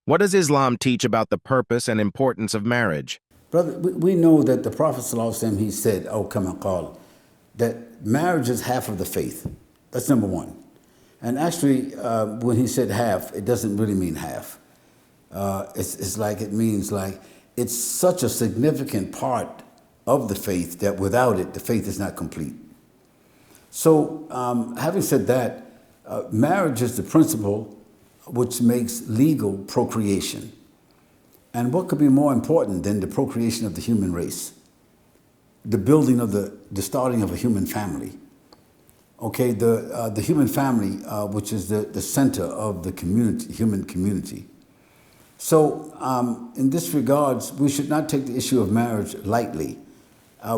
What does Islam teach about the purpose and importance of marriage? Brother, we know that the Prophet ﷺ, he said, "Oh, kama qal," that marriage is half of the faith. That's number one. And actually, when he said half, it doesn't really mean half. It's like, it means like, it's such a significant part of the faith that without it, the faith is not complete. So, having said that, marriage is the principle which makes legal procreation. And what could be more important than the procreation of the human race? The building of the starting of a human family. Okay, the human family, which is the center of the community, human community. So, in this regards, we should not take the issue of marriage lightly.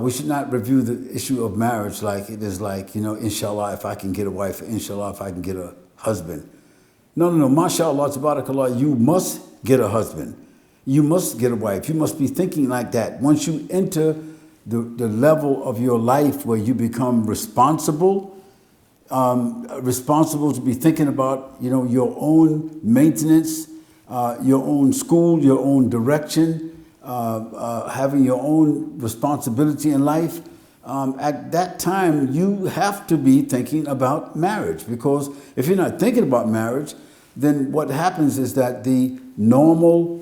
We should not review the issue of marriage like it is like, you know, inshallah, if I can get a wife, inshallah, if I can get a husband. No, mashallah, tabarakallah, you must get a husband. You must get a wife. You must be thinking like that. Once you enter the level of your life where you become responsible to be thinking about, you know, your own maintenance, your own school, your own direction, having your own responsibility in life, at that time you have to be thinking about marriage, because if you're not thinking about marriage, then what happens is that the normal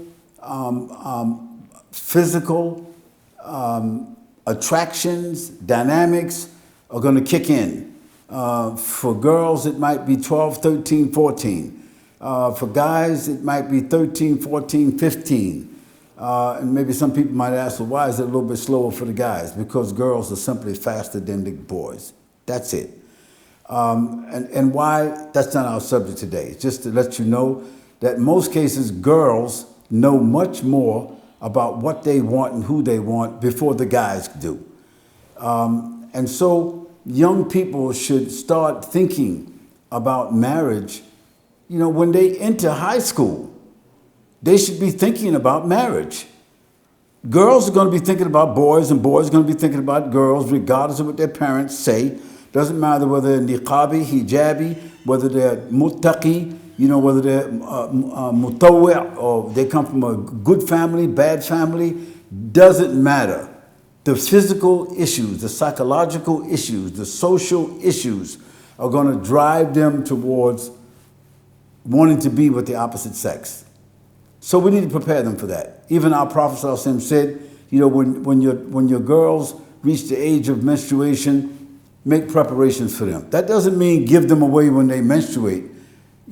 physical attractions, dynamics are going to kick in. For girls, it might be 12, 13, 14. For guys, it might be 13, 14, 15. And maybe some people might ask, well, why is it a little bit slower for the guys? Because girls are simply faster than the boys. That's it. And why? That's not our subject today. Just to let you know that in most cases, girls know much more about what they want and who they want before the guys do. And so young people should start thinking about marriage, you know, when they enter high school. They should be thinking about marriage. Girls are going to be thinking about boys, and boys are going to be thinking about girls, regardless of what their parents say. Doesn't matter whether they're niqabi, hijabi, whether they're muttaqi, you know, whether they're mutawwi', or they come from a good family, bad family. Doesn't matter. The physical issues, the psychological issues, the social issues are going to drive them towards wanting to be with the opposite sex. So we need to prepare them for that. Even our Prophet ﷺ said, you know, when your girls reach the age of menstruation, make preparations for them. That doesn't mean give them away when they menstruate.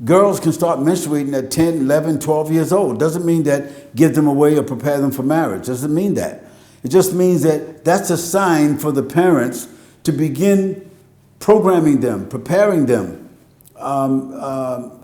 Girls can start menstruating at 10, 11, 12 years old. Doesn't mean that give them away or prepare them for marriage. Doesn't mean that. It just means that that's a sign for the parents to begin programming them, preparing them,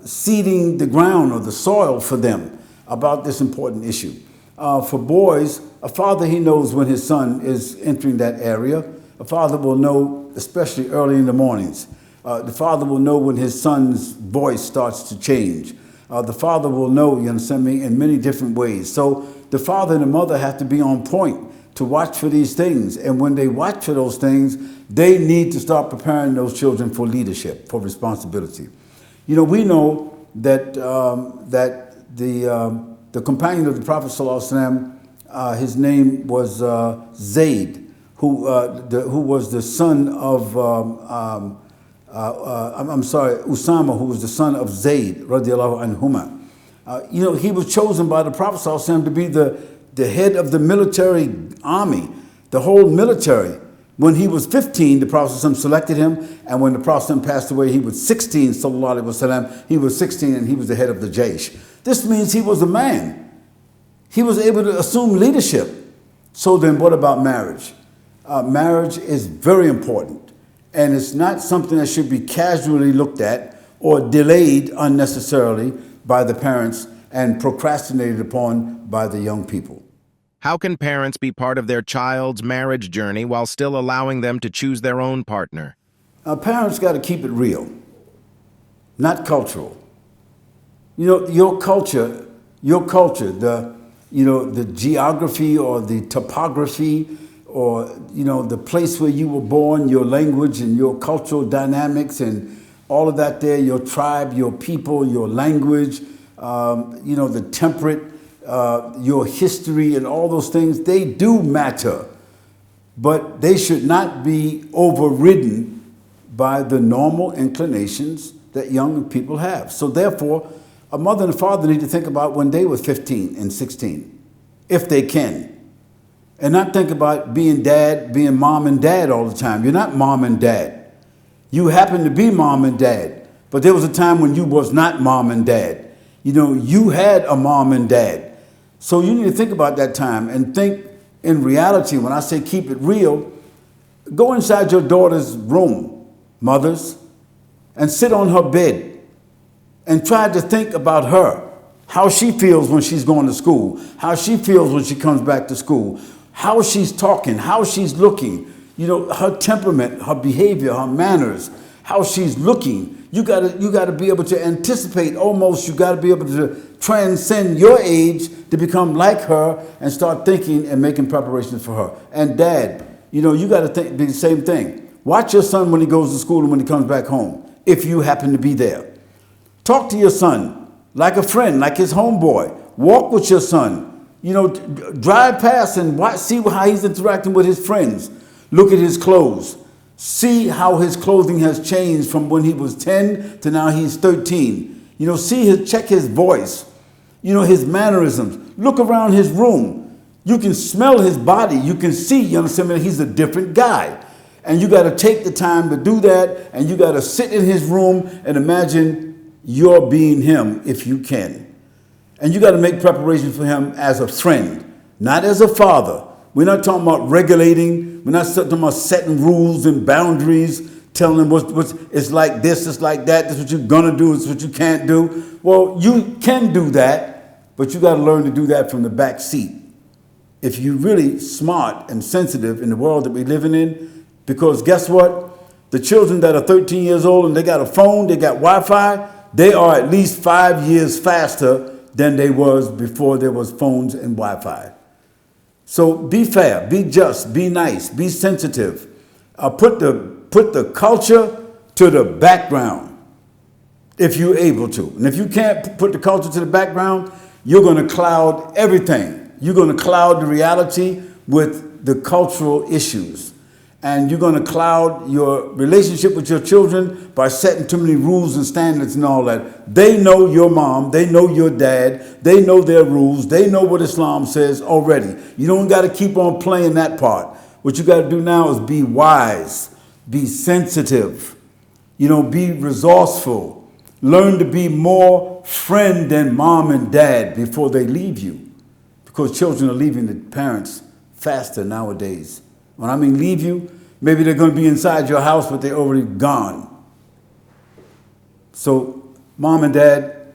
seeding the ground or the soil for them about this important issue. For boys, a father, he knows when his son is entering that area. A father will know, especially early in the mornings. The father will know when his son's voice starts to change. The father will know, you understand me, in many different ways. So the father and the mother have to be on point to watch for these things. And when they watch for those things, they need to start preparing those children for leadership, for responsibility. You know, we know that the companion of the Prophet ﷺ, his name was Zayd, who was the son of, Usama, who was the son of Zayd, radiallahu anhuma. You know, he was chosen by the Prophet ﷺ to be the head of the military army, the whole military. When he was 15, the Prophet ﷺ selected him, and when the Prophet ﷺ passed away, he was 16, sallallahu alaihi wasallam. He was 16 and he was the head of the Jaysh. This means he was a man. He was able to assume leadership. So then what about marriage? Marriage is very important, and it's not something that should be casually looked at or delayed unnecessarily by the parents and procrastinated upon by the young people. How can parents be part of their child's marriage journey while still allowing them to choose their own partner? Parents got to keep it real, not cultural. You know, your culture, the geography or the topography, or, you know, the place where you were born, your language and your cultural dynamics and all of that there, your tribe, your people, your language, the temperate, your history and all those things, they do matter. But they should not be overridden by the normal inclinations that young people have. So therefore, a mother and a father need to think about when they were 15 and 16, if they can. And not think about being mom and dad all the time. You're not mom and dad. You happen to be mom and dad. But there was a time when you was not mom and dad. You had a mom and dad. So you need to think about that time and think in reality. When I say keep it real, go inside your daughter's room, mothers, and sit on her bed and try to think about her, how she feels when she's going to school, how she feels when she comes back to school, how she's talking, how she's looking, her temperament, her behavior, her manners, how she's looking. You gotta be able to anticipate almost. You gotta be able to transcend your age to become like her and start thinking and making preparations for her. And dad, you gotta think the same thing. Watch your son when he goes to school and when he comes back home, if you happen to be there. Talk to your son like a friend, like his homeboy. Walk with your son. Drive past and see how he's interacting with his friends. Look at his clothes. See how his clothing has changed from when he was 10 to now he's 13. Check his voice, his mannerisms. Look around his room. You can smell his body. You can see, he's a different guy. And you got to take the time to do that. And you got to sit in his room and imagine you're being him if you can. And you got to make preparations for him as a friend, not as a father. We're not talking about regulating. We're not talking about setting rules and boundaries, telling them it's like this, it's like that, this is what you're going to do, this is what you can't do. Well, you can do that, but you got to learn to do that from the back seat. If you're really smart and sensitive in the world that we're living in, because guess what? The children that are 13 years old and they got a phone, they got Wi-Fi, they are at least 5 years faster than they was before there was phones and Wi-Fi. So be fair, be just, be nice, be sensitive. Put the culture to the background if you're able to. And if you can't put the culture to the background, you're going to cloud everything. You're going to cloud the reality with the cultural issues. And you're going to cloud your relationship with your children by setting too many rules and standards and all that. They know your mom. They know your dad. They know their rules. They know what Islam says already. You don't got to keep on playing that part. What you got to do now is be wise, be sensitive, be resourceful. Learn to be more friend than mom and dad before they leave you. Because children are leaving the parents faster nowadays. When I mean leave you, maybe they're going to be inside your house, but they're already gone. So, mom and dad,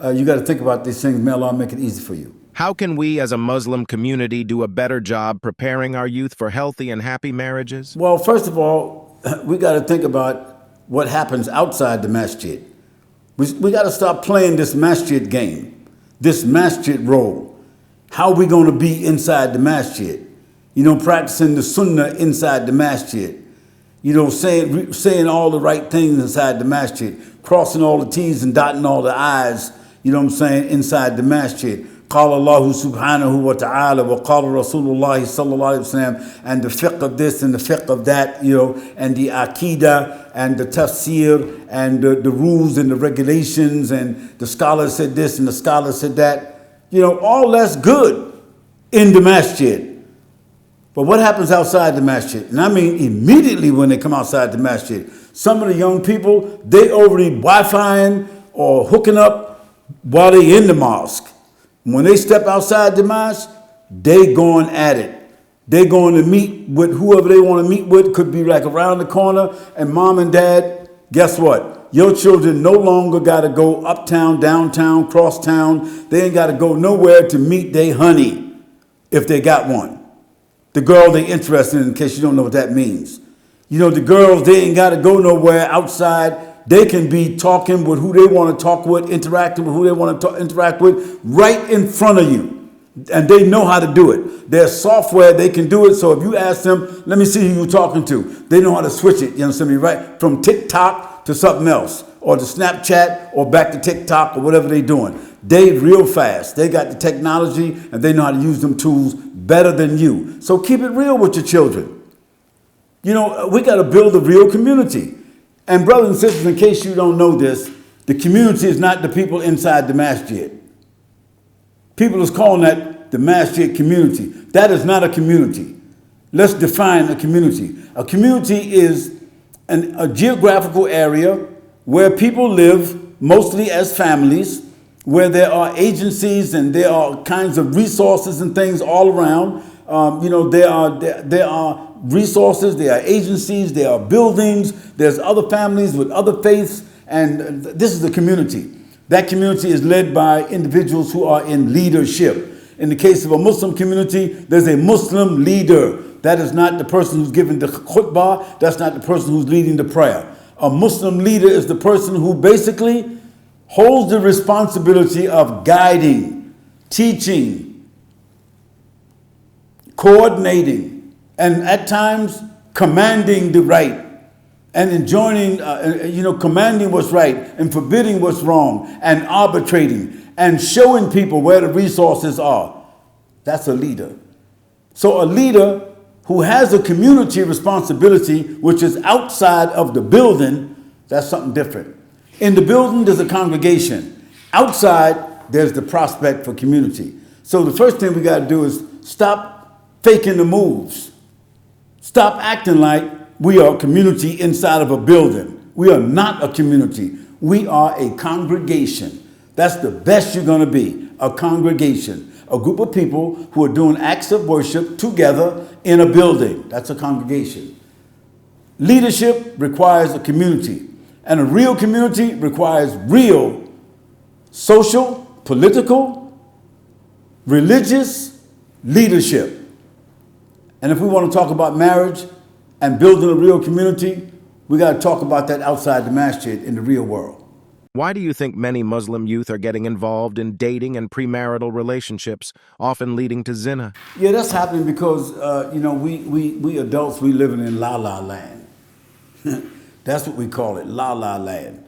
you got to think about these things. May Allah make it easy for you. How can we as a Muslim community do a better job preparing our youth for healthy and happy marriages? Well, first of all, we got to think about what happens outside the masjid. We got to stop playing this masjid game, this masjid role. How are we going to be inside the masjid? Practicing the Sunnah inside the masjid. Saying all the right things inside the masjid. Crossing all the T's and dotting all the I's, inside the masjid. قال الله سبحانه وتعالى وقال رسول الله صلى الله عليه وسلم, and the fiqh of this and the fiqh of that, and the aqidah and the tafsir and the rules and the regulations, and the scholar said this and the scholar said that. All that's good in the masjid. But what happens outside the masjid? And I mean immediately when they come outside the masjid. Some of the young people, they already Wi-Fiing or hooking up while they in the mosque. When they step outside the mosque, they going at it. They going to meet with whoever they want to meet with. Could be like around the corner. And mom and dad, guess what? Your children no longer got to go uptown, downtown, cross town. They ain't got to go nowhere to meet their honey if they got one. The girl they interested in case you don't know what that means. The girls, they ain't got to go nowhere outside. They can be talking with who they want to talk with, interacting with who they want to interact with right in front of you. And they know how to do it. There's software, they can do it. So if you ask them, let me see who you're talking to, they know how to switch it, you understand me, right? From TikTok to something else, or to Snapchat, or back to TikTok, or whatever they're doing. They real fast. They got the technology and they know how to use them tools better than you. So keep it real with your children. You know, we got to build a real community. And brothers and sisters, in case you don't know this, the community is not the people inside the masjid. People is calling that the masjid community. That is not a community. Let's define a community. A community is a geographical area where people live mostly as families, where there are agencies and there are kinds of resources and things all around. You know, there are resources, there are agencies, there are buildings, there's other families with other faiths, and this is the community. That community is led by individuals who are in leadership. In the case of a Muslim community, there's a Muslim leader. That is not the person who's giving the khutbah, that's not the person who's leading the prayer. A Muslim leader is the person who basically holds the responsibility of guiding, teaching, coordinating, and at times commanding the right, and enjoining, commanding what's right and forbidding what's wrong, and arbitrating and showing people where the resources are. That's a leader. So a leader who has a community responsibility, which is outside of the building, that's something different. In the building, there's a congregation. Outside, there's the prospect for community. So the first thing we got to do is stop faking the moves. Stop acting like we are a community inside of a building. We are not a community. We are a congregation. That's the best you're going to be, a congregation. A group of people who are doing acts of worship together in a building. That's a congregation. Leadership requires a community. And a real community requires real social, political, religious leadership. And if we want to talk about marriage and building a real community, we got to talk about that outside the masjid in the real world. Why do you think many Muslim youth are getting involved in dating and premarital relationships, often leading to zina? Yeah, that's happening because, we adults, we living in la-la land. That's what we call it, la-la land.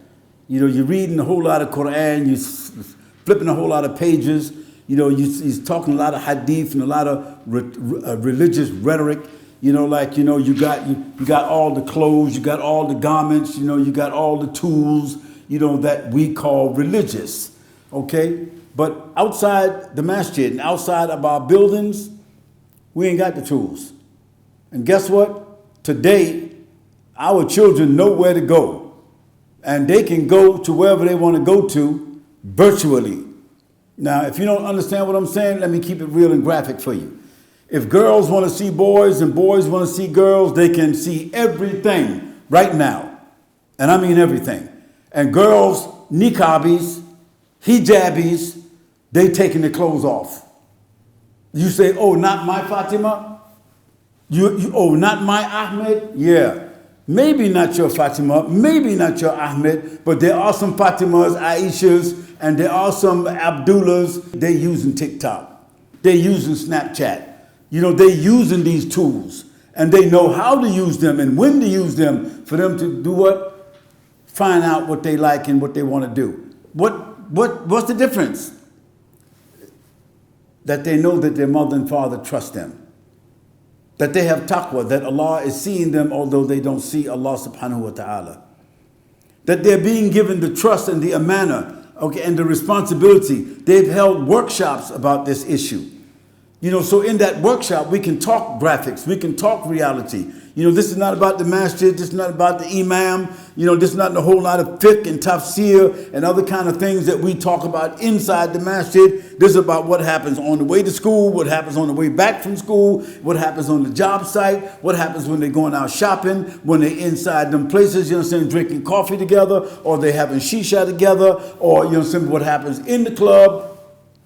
You know, you're reading a whole lot of Qur'an, you're flipping a whole lot of pages, you're talking a lot of hadith and a lot of religious rhetoric. You got all the clothes, you got all the garments, you got all the tools, that we call religious, okay? But outside the masjid and outside of our buildings, we ain't got the tools. And guess what? Today, our children know where to go. And they can go to wherever they want to go to virtually. Now, if you don't understand what I'm saying, let me keep it real and graphic for you. If girls want to see boys and boys want to see girls, they can see everything right now. And I mean everything. And girls, niqabis, hijabis, they taking their clothes off. You say, oh, not my Fatima? Oh, not my Ahmed? Yeah. Maybe not your Fatima, maybe not your Ahmed, but there are some Fatimas, Aishas, and there are some Abdullahs. They're using TikTok. They're using Snapchat. They're using these tools, and they know how to use them and when to use them for them to do what? Find out what they like and what they want to do. What's the difference? That they know that their mother and father trust them. That they have taqwa, that Allah is seeing them although they don't see Allah subhanahu wa ta'ala. That they're being given the trust and the amanah, okay, and the responsibility. They've held workshops about this issue. So in that workshop, we can talk graphics, we can talk reality. This is not about the masjid, this is not about the imam, this is not a whole lot of fiqh and tafsir and other kind of things that we talk about inside the masjid. This is about what happens on the way to school, what happens on the way back from school, what happens on the job site, what happens when they're going out shopping, when they're inside them places, drinking coffee together, or they're having shisha together, or, what happens in the club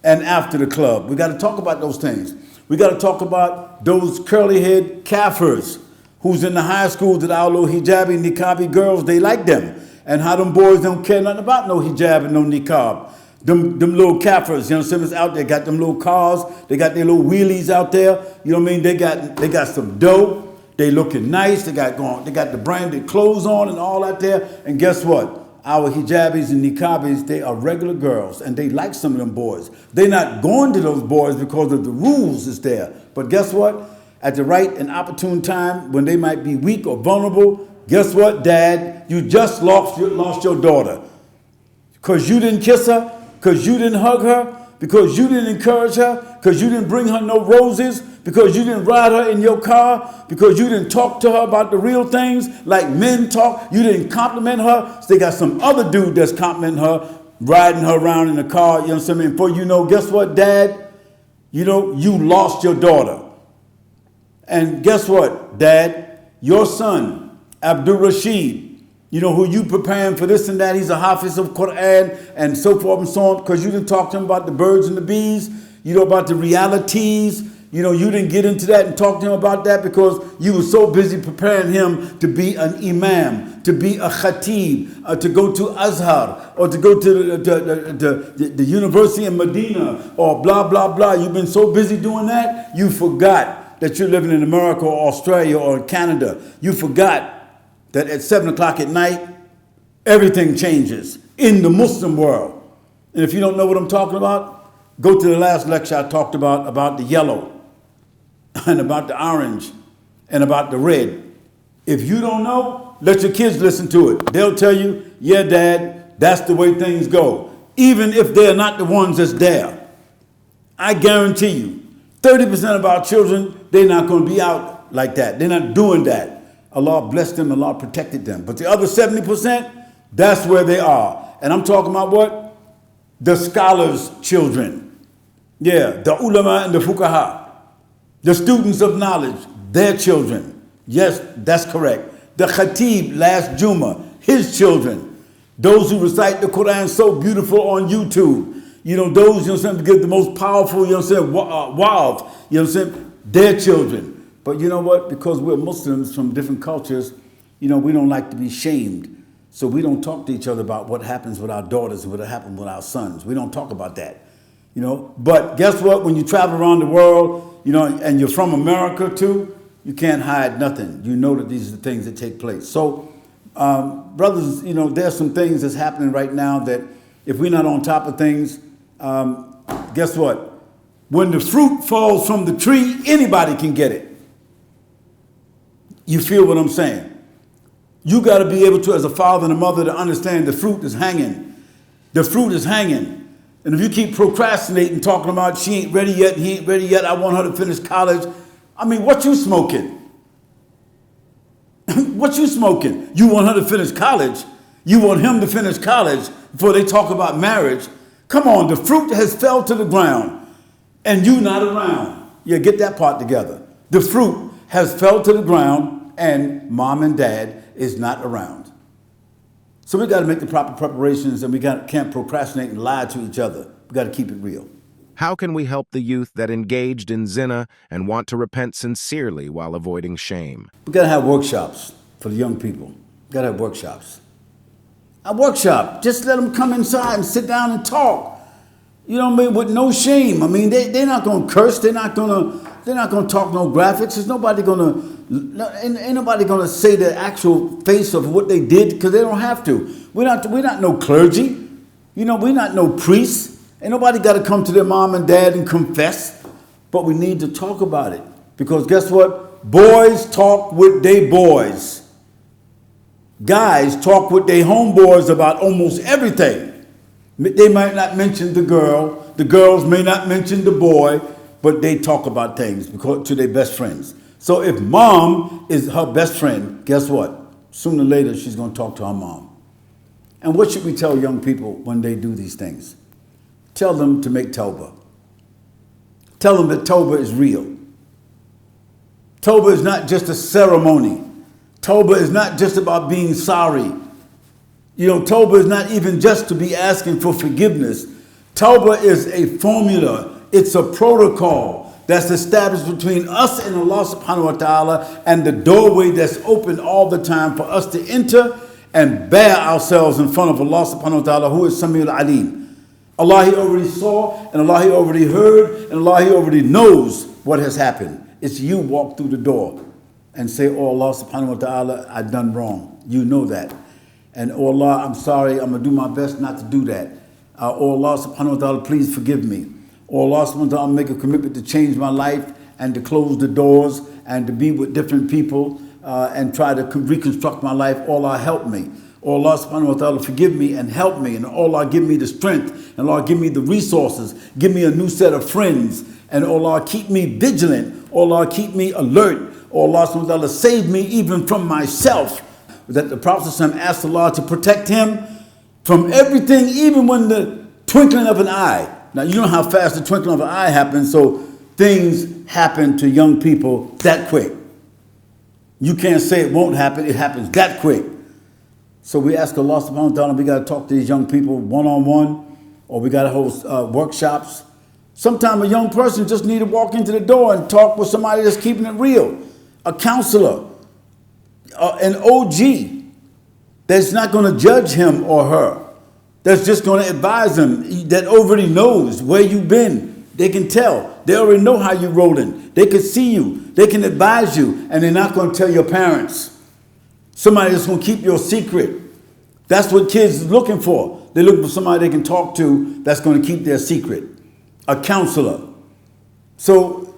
and after the club. We got to talk about those things. We got to talk about those curly-head kafirs who's in the high school that our little hijabi, niqabi girls, they like them. And how them boys don't care nothing about no hijab and no niqab. Them little kafirs, that's out there, got them little cars, they got their little wheelies out there, They got some dough, they looking nice, they got the branded clothes on and all out there. And guess what? our hijabis and niqabis, they are regular girls, and they like some of them boys. They're not going to those boys because of the rules is there. But guess what? At the right and opportune time, when they might be weak or vulnerable, guess what, Dad? You just lost your daughter. Because you didn't kiss her, because you didn't hug her, because you didn't encourage her, because you didn't bring her no roses, because you didn't ride her in your car, because you didn't talk to her about the real things like men talk. You didn't compliment her. So they got some other dude that's complimenting her, riding her around in the car. You know what I'm saying? Before you know, guess what, Dad? You know, you lost your daughter. And guess what, Dad? Your son, Abdul Rashid, you know, who you preparing for this and that. He's a Hafidh of Qur'an and so forth and so on, because you didn't talk to him about the birds and the bees, you know, about the realities. You know, you didn't get into that and talk to him about that because you were so busy preparing him to be an imam, to be a khatib, to go to Azhar, or to go to the university in Medina, or blah, blah, blah. You've been so busy doing that, you forgot that you're living in America or Australia or Canada. You forgot that at 7 o'clock at night, everything changes in the Muslim world. And if you don't know what I'm talking about, go to the last lecture I talked about the yellow and about the orange and about the red. If you don't know, let your kids listen to it. They'll tell you, yeah, Dad, that's the way things go. Even if they're not the ones that's there. I guarantee you, 30% of our children, they're not going to be out like that. They're not doing that. Allah blessed them, Allah protected them. But the other 70%, that's where they are. And I'm talking about what? The scholars' children. Yeah, the ulama and the fuqaha. The students of knowledge, their children. Yes, that's correct. The khatib last Jummah, his children. Those who recite the Qur'an so beautiful on YouTube. You know, those, you know what I'm saying, to give the most powerful, you know what I'm saying, wa'adh, you know what I'm saying, their children. But you know what? Because we're Muslims from different cultures, you know, we don't like to be shamed. So we don't talk to each other about what happens with our daughters and what happens with our sons. We don't talk about that, you know. But guess what? When you travel around the world, you know, and you're from America too, you can't hide nothing. You know that these are the things that take place. So, brothers, you know, there's some things that's happening right now that if we're not on top of things, guess what? When the fruit falls from the tree, anybody can get it. You feel what I'm saying? You got to be able to, as a father and a mother, to understand the fruit is hanging. The fruit is hanging. And if you keep procrastinating, talking about she ain't ready yet, he ain't ready yet, I want her to finish college. I mean, what you smoking? What you smoking? You want her to finish college? You want him to finish college before they talk about marriage? Come on, the fruit has fell to the ground and you not around. Yeah, get that part together. The fruit has fell to the ground and mom and dad is not around. So we got to make the proper preparations, and we can't procrastinate and lie to each other. We got to keep it real. How can we help the youth that engaged in zina and want to repent sincerely while avoiding shame? We got to have workshops for the young people. We got to have workshops. A workshop, just let them come inside and sit down and talk. You know what I mean? With no shame. I mean, they're not going to curse. They're not going to talk no graphics. There's nobody going to, ain't nobody going to say the actual face of what they did, because they don't have to. We're not no clergy. You know, we're not no priests. Ain't nobody got to come to their mom and dad and confess. But we need to talk about it, because guess what? Boys talk with they boys. Guys talk with their homeboys about almost everything. They might not mention the girl. The girls may not mention the boy, but they talk about things because to their best friends. So if mom is her best friend, guess what? Sooner or later, she's going to talk to her mom. And what should we tell young people when they do these things? Tell them to make tawbah. Tell them that tawbah is real. Tawbah is not just a ceremony. Tawbah is not just about being sorry. You know, tawbah is not even just to be asking for forgiveness. Tawbah is a formula. It's a protocol that's established between us and Allah subhanahu wa ta'ala, and the doorway that's open all the time for us to enter and bear ourselves in front of Allah subhanahu wa ta'ala, who is Sami'ul Alim. Allah, He already saw, and Allah, He already heard, and Allah, He already knows what has happened. It's you walk through the door and say, oh Allah subhanahu wa ta'ala, I've done wrong. You know that. And oh Allah, I'm sorry, I'm going to do my best not to do that. Oh Allah subhanahu wa ta'ala, please forgive me. Oh Allah subhanahu wa ta'ala, make a commitment to change my life and to close the doors and to be with different people and try to reconstruct my life. Oh Allah, help me. Oh Allah subhanahu wa ta'ala, forgive me and help me. And oh Allah, give me the strength. And Allah, give me the resources. Give me a new set of friends. And oh Allah, keep me vigilant. Oh Allah, keep me alert. Oh Allah subhanahu wa ta'ala, save me even from myself. That the Prophet asked Allah to protect him from everything, even when the twinkling of an eye. Now, you know how fast the twinkling of an eye happens, so things happen to young people that quick. You can't say it won't happen, it happens that quick. So we ask Allah subhanahu wa ta'ala, we got to talk to these young people one-on-one, or we got to host workshops. Sometimes a young person just need to walk into the door and talk with somebody that's keeping it real, a counselor, an OG that's not going to judge him or her, that's just going to advise him, that already knows where you've been. They can tell. They already know how you're rolling. They can see you. They can advise you, and they're not going to tell your parents. Somebody that's going to keep your secret. That's what kids are looking for. They're looking for somebody they can talk to that's going to keep their secret. A counselor. So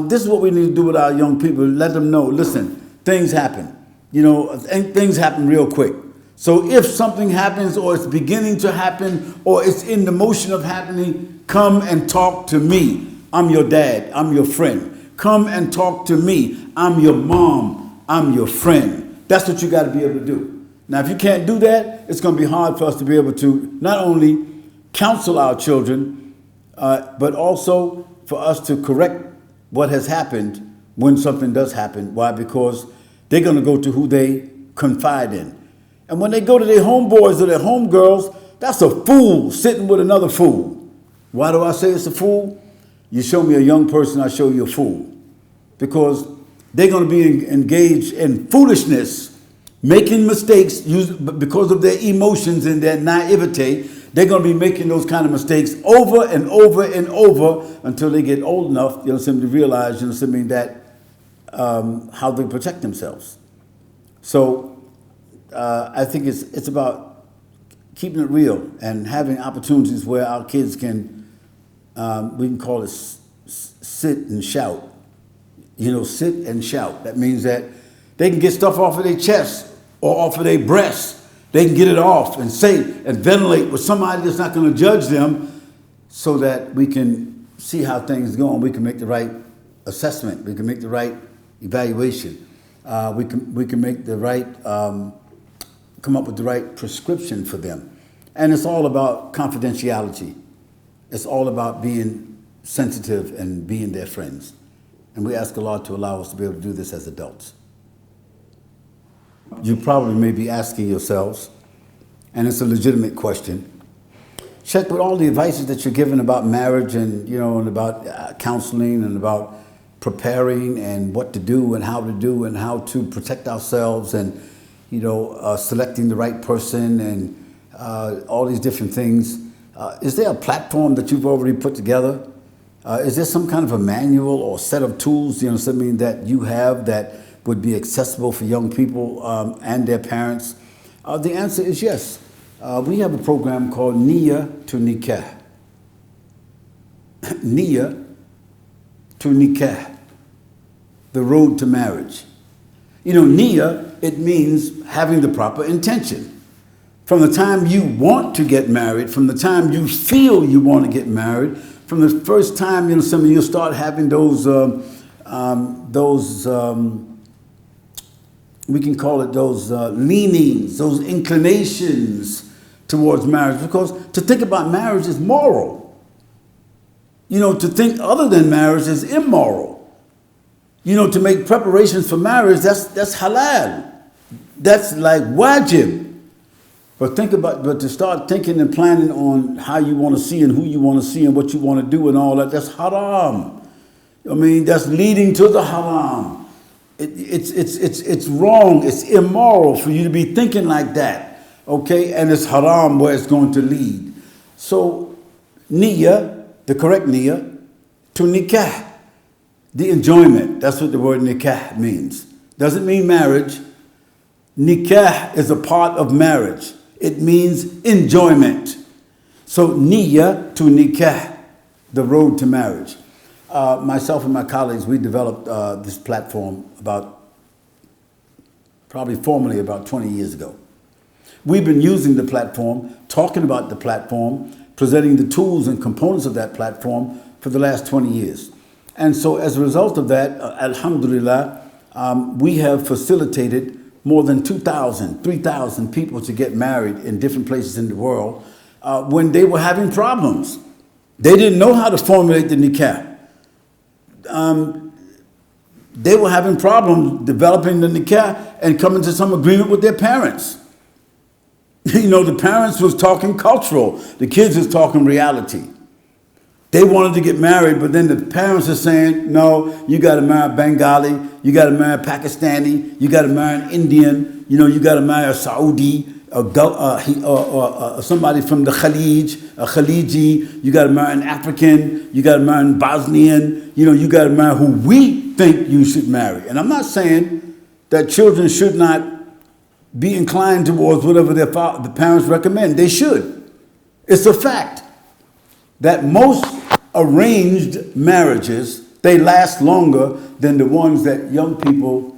this is what we need to do with our young people. Let them know, listen, things happen. You know, and things happen real quick. So if something happens, or it's beginning to happen, or it's in the motion of happening, come and talk to me. I'm your dad. I'm your friend. Come and talk to me. I'm your mom. I'm your friend. That's what you got to be able to do. Now, if you can't do that, it's going to be hard for us to be able to not only counsel our children, but also for us to correct what has happened when something does happen. Why? Because they're going to go to who they confide in. And when they go to their homeboys or their homegirls, that's a fool sitting with another fool. Why do I say it's a fool? You show me a young person, I show you a fool. Because they're going to be engaged in foolishness, making mistakes because of their emotions and their naivete. They're going to be making those kind of mistakes over and over and over until they get old enough, you know, to realize, you know, that how they protect themselves. So I think it's about keeping it real and having opportunities where our kids can, we can call it sit and shout. You know, sit and shout. That means that they can get stuff off of their chest or off of their breast. They can get it off and say and ventilate with somebody that's not going to judge them, so that we can see how things go and we can make the right assessment. We can make the right evaluation. We can make the right, come up with the right prescription for them. And it's all about confidentiality. It's all about being sensitive and being their friends. And we ask Allah to allow us to be able to do this as adults. You probably may be asking yourselves, and it's a legitimate question, Sheikh, with all the advices that you're giving about marriage and, you know, and about counseling and about preparing and what to do and how to protect ourselves and, you know, selecting the right person and all these different things, is there a platform that you've already put together? Is there some kind of a manual or set of tools, you know, something that you have that would be accessible for young people and their parents? The answer is yes. We have a program called Niyyah to Nikah. Niyyah to Nikah, the road to marriage. You know, Niyyah, it means having the proper intention. From the time you want to get married, from the time you feel you want to get married, from the first time, you know, you'll start having those we can call it those leanings, those inclinations towards marriage. Because to think about marriage is moral. You know, to think other than marriage is immoral. You know, to make preparations for marriage, that's halal. That's like wajib. But to start thinking and planning on how you want to see and who you want to see and what you want to do and all that, that's haram. I mean, that's leading to the haram. It's wrong. It's immoral for you to be thinking like that, okay? And it's haram where it's going to lead. So, niyyah, the correct niyyah, to nikah, the enjoyment. That's what the word nikah means. Doesn't mean marriage. Nikah is a part of marriage. It means enjoyment. So niyyah to nikah, the road to marriage. Myself and my colleagues, we developed this platform probably formally about 20 years ago. We've been using the platform, talking about the platform, presenting the tools and components of that platform for the last 20 years. And so as a result of that, alhamdulillah, we have facilitated more than 2,000, 3,000 people to get married in different places in the world when they were having problems. They didn't know how to formulate the nikah. They were having problems developing the nikah and coming to some agreement with their parents. You know, the parents was talking cultural. The kids was talking reality. They wanted to get married, but then the parents are saying, no, you got to marry a Bengali, you got to marry a Pakistani, you got to marry an Indian, you know, you got to marry a Saudi, somebody from the Khalij, a Khaliji, you got to marry an African, you got to marry a Bosnian, you know, you got to marry who we think you should marry. And I'm not saying that children should not be inclined towards whatever the parents recommend. They should. It's a fact that most arranged marriages, they last longer than the ones that young people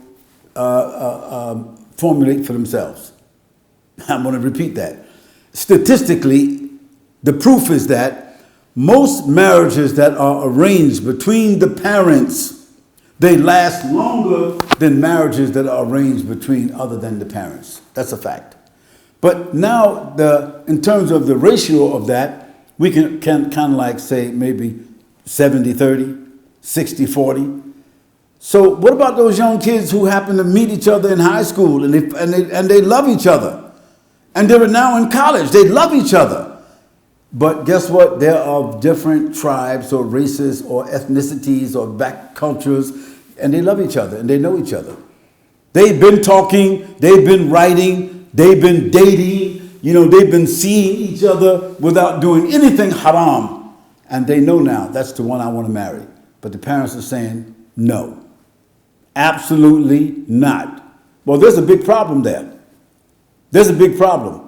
formulate for themselves. I'm going to repeat that. Statistically, the proof is that most marriages that are arranged between the parents, they last longer than marriages that are arranged between other than the parents. That's a fact. But now, in terms of the ratio of that, we can kind of like say maybe 70-30, 60-40. So what about those young kids who happen to meet each other in high school and they love each other? And they're now in college. They love each other. But guess what? They're of different tribes or races or ethnicities or back cultures, and they love each other and they know each other. They've been talking, they've been writing, they've been dating, you know, they've been seeing each other without doing anything haram. And they know now, that's the one I want to marry. But the parents are saying, no, absolutely not. Well, there's a big problem there. There's a big problem.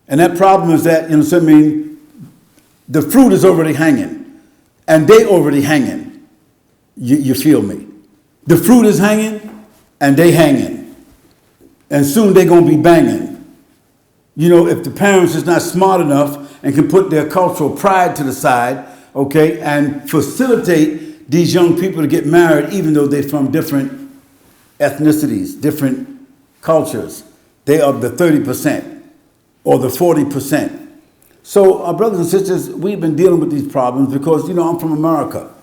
And that problem is that, you know, so I mean, the fruit is already hanging and they already hanging. You feel me? The fruit is hanging and they hanging. And soon they're going to be banging. You know, if the parents is not smart enough and can put their cultural pride to the side, okay, and facilitate these young people to get married, even though they're from different ethnicities, different cultures, they are the 30% or the 40%. So, our brothers and sisters, we've been dealing with these problems because, you know, I'm from America.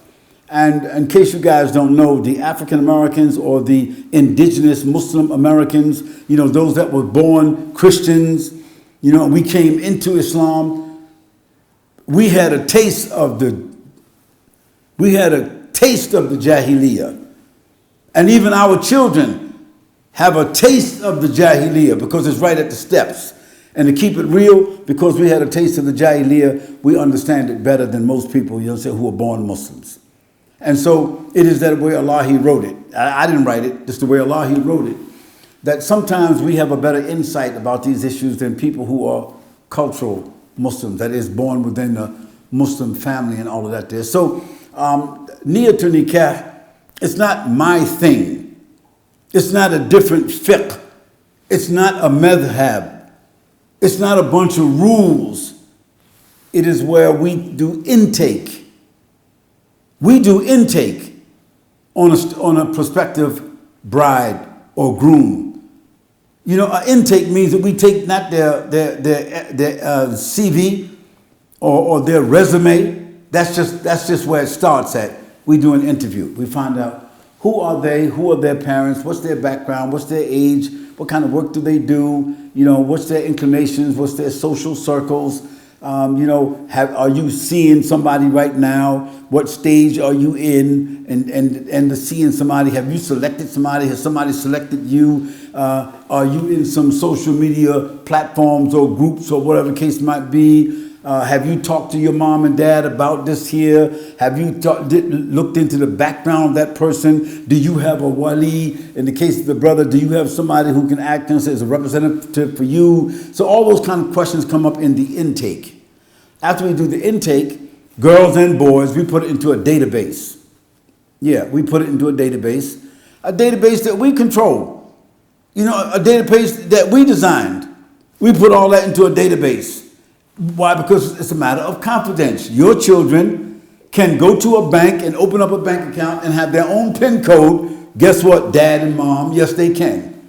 And in case you guys don't know, the African Americans or the indigenous Muslim Americans, you know, those that were born Christians, you know, we came into Islam. We had a taste of the Jahiliyyah. And even our children have a taste of the Jahiliyyah because it's right at the steps. And to keep it real, because we had a taste of the Jahiliyyah, we understand it better than most people, you know, who are born Muslims. And so it is that way Allah He wrote it. I didn't write it, just the way Allah He wrote it. That sometimes we have a better insight about these issues than people who are cultural Muslims, that is born within the Muslim family and all of that there. So niyyah to nikah, it's not my thing. It's not a different fiqh. It's not a madhab. It's not a bunch of rules. It is where we do intake. We do intake on a prospective bride or groom. You know, an intake means that we take not their CV or their resume. That's just where it starts at. We do an interview. We find out who are they, who are their parents, what's their background, what's their age, what kind of work do they do, you know, what's their inclinations, what's their social circles. You know, are you seeing somebody right now? What stage are you in? And to seeing somebody, have you selected somebody? Has somebody selected you? Are you in some social media platforms or groups or whatever the case might be? Have you talked to your mom and dad about this here? Have you looked into the background of that person? Do you have a wali? In the case of the brother, do you have somebody who can act as a representative for you? So all those kind of questions come up in the intake. After we do the intake, girls and boys, we put it into a database. Yeah, we put it into a database that we control. You know, a database that we designed. We put all that into a database. Why? Because it's a matter of confidence. Your children can go to a bank and open up a bank account and have their own PIN code. Guess what, dad and mom? Yes, they can.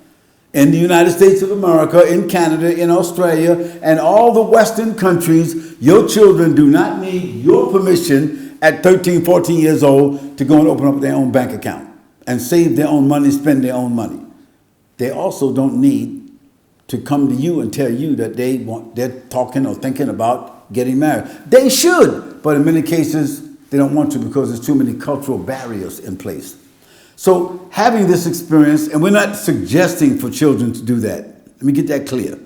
In the United States of America, in Canada, in Australia, and all the Western countries, your children do not need your permission at 13, 14 years old to go and open up their own bank account and save their own money, spend their own money. They also don't need to come to you and tell you that they're talking or thinking about getting married. They should, but in many cases, they don't want to because there's too many cultural barriers in place. So having this experience, and we're not suggesting for children to do that. Let me get that clear.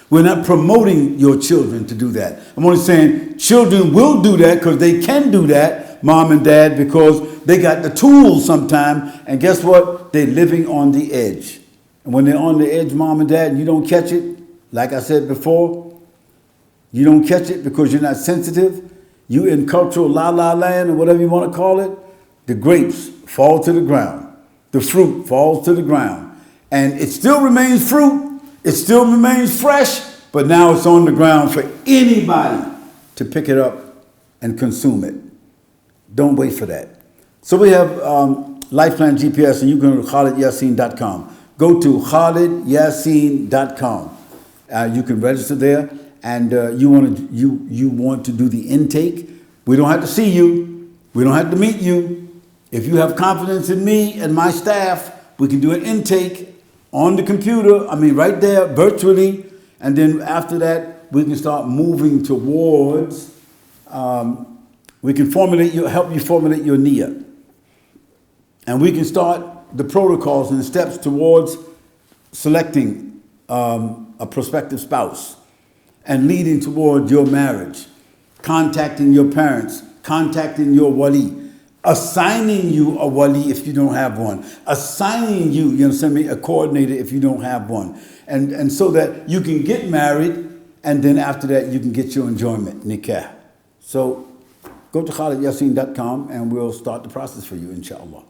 We're not promoting your children to do that. I'm only saying children will do that because they can do that, mom and dad, because they got the tools sometime, and guess what? They're living on the edge. And when they're on the edge, mom and dad, and you don't catch it, like I said before, you don't catch it because you're not sensitive, you in cultural la-la land or whatever you want to call it, the grapes fall to the ground. The fruit falls to the ground. And it still remains fruit, it still remains fresh, but now it's on the ground for anybody to pick it up and consume it. Don't wait for that. So we have Lifeline GPS, and you can go to KhalidYasin.com. Go to KhalidYasin.com. You can register there, and you want to do the intake. We don't have to see you. We don't have to meet you. If you have confidence in me and my staff, we can do an intake on the computer. I mean, right there, virtually, and then after that, we can start moving towards. We can help you formulate your niyyah, and we can start the protocols and the steps towards selecting a prospective spouse and leading toward your marriage, contacting your parents, contacting your wali, assigning you a wali if you don't have one, assigning you, you understand me, a coordinator if you don't have one, and so that you can get married, and then after that you can get your enjoyment, nikah. So go to KhalidYasin.com and we'll start the process for you, inshallah.